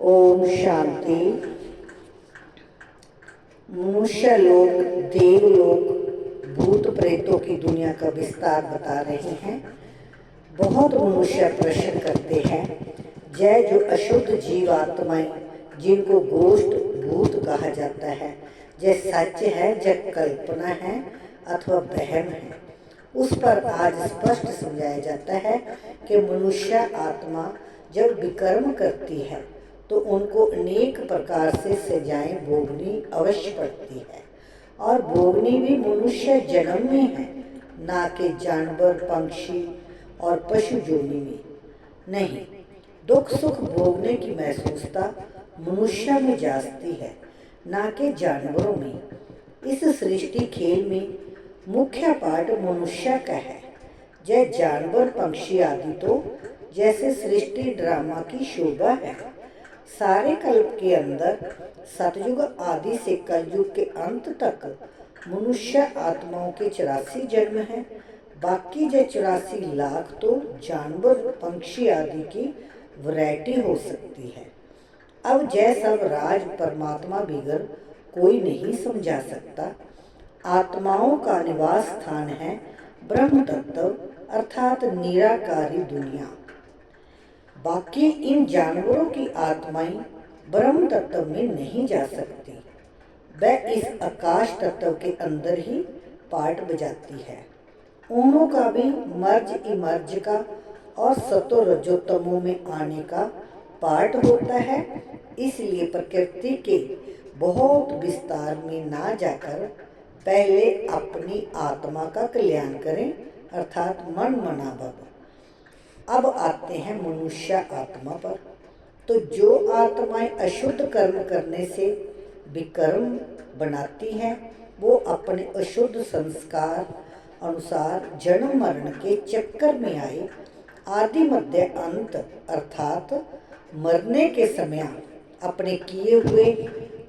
ओम शांति। मनुष्य लोग, देवलोक, भूत प्रेतों की दुनिया का विस्तार बता रहे हैं। बहुत मनुष्य प्रश्न करते हैं, जय जो अशुद्ध जीवात्माएं जिनको गोष्ठ भूत कहा जाता है, जय सच है, जय कल्पना है अथवा वहम है। उस पर आज स्पष्ट समझाया जाता है कि मनुष्य आत्मा जब विकर्म करती है तो उनको अनेक प्रकार से सजाएं भोगनी अवश्य पड़ती है, और भोगनी भी मनुष्य जन्म में है, ना कि जानवर, पंक्षी और पशु जोनी में नहीं। दुख सुख भोगने की महसूसता मनुष्य में जाती है, ना कि जानवरों में। इस सृष्टि खेल में मुख्य पार्ट मनुष्य का है। जय जानवर, पक्षी आदि तो जैसे सृष्टि ड्रामा की शोभा है। सारे कल्प के अंदर सतयुग आदि से कलयुग के अंत तक मनुष्य आत्माओं के 84 जन्म हैं। बाकी जो 84 लाख तो जानवर, पंक्षी आदि की वैरायटी हो सकती है। अब जय सब राज परमात्मा बिगर कोई नहीं समझा सकता। आत्माओं का निवास स्थान है ब्रह्म तत्व अर्थात निराकारी दुनिया। बाकी इन जानवरों की आत्माएं ब्रह्म तत्व में नहीं जा सकती। वह इस आकाश तत्व के अंदर ही पार्ट बजाती है। उनों का भी मर्ज इमर्ज का और सतो रजो तमो में आने का पार्ट होता है। इसलिए प्रकृति के बहुत विस्तार में ना जाकर पहले अपनी आत्मा का कल्याण करें, अर्थात मन मना भव। अब आते हैं मनुष्य आत्मा पर। तो जो आत्माएं अशुद्ध कर्म करने से विकर्म बनाती हैं, वो अपने अशुद्ध संस्कार अनुसार जन्म मरण के चक्कर में आए आदि मध्य अंत अर्थात मरने के समय अपने किए हुए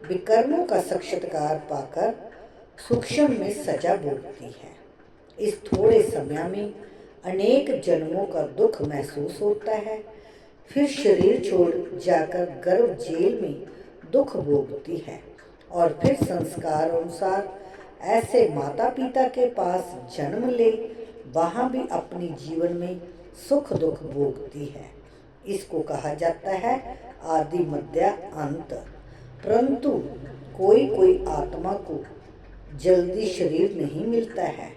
विकर्मों का साक्षात्कार पाकर सूक्ष्म में सजा भोगती है। इस थोड़े समय में अनेक जन्मों का दुख महसूस होता है। फिर शरीर छोड़ जाकर गर्भ जेल में दुख भोगती है, और फिर संस्कार अनुसार ऐसे माता पिता के पास जन्म ले वहाँ भी अपनी जीवन में सुख दुख भोगती है। इसको कहा जाता है आदि मध्य अंत। परंतु कोई कोई आत्मा को जल्दी शरीर नहीं मिलता है।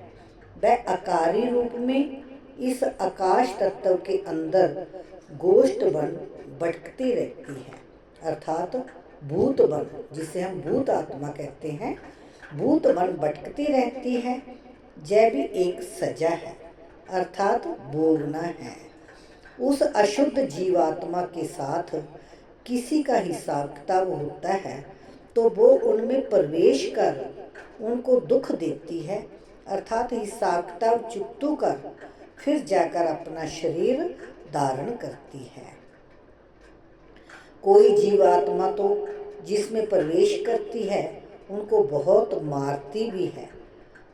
वह आकारी रूप में इस आकाश तत्व के अंदर गोष्ठ बन भटकती रहती है, अर्थात भूत बन, जिसे हम भूत आत्मा कहते हैं, भूत बन भटकती रहती है। यह भी एक सजा है, अर्थात भोगना है। उस अशुद्ध जीवात्मा के साथ किसी का हिसाब किताब होता है तो वो उनमें प्रवेश कर उनको दुख देती है, अर्थात हिसाब किताब चुकतू कर फिर जाकर अपना शरीर धारण करती है। कोई जीवात्मा तो जिसमें प्रवेश करती है उनको बहुत मारती भी है,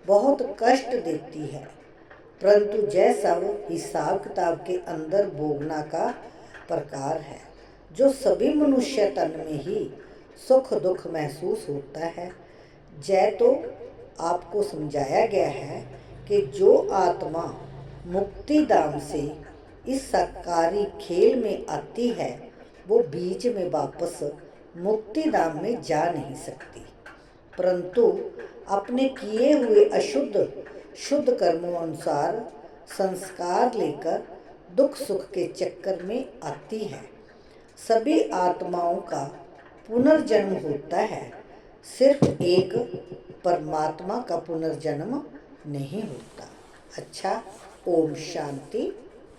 बहुत कष्ट देती है। परंतु जैसा वो हिसाब किताब के अंदर भोगना का प्रकार है, जो सभी मनुष्य तन में ही सुख दुख महसूस होता है। जय तो आपको समझाया गया है कि जो आत्मा मुक्ति धाम से इस साकारी खेल में आती है वो बीच में वापस मुक्ति धाम में जा नहीं सकती, परंतु अपने किए हुए अशुद्ध शुद्ध कर्मों अनुसार संस्कार लेकर दुख सुख के चक्कर में आती है। सभी आत्माओं का पुनर्जन्म होता है, सिर्फ एक परमात्मा का पुनर्जन्म नहीं होता। अच्छा, ओम शांति,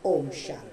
ओम शांति।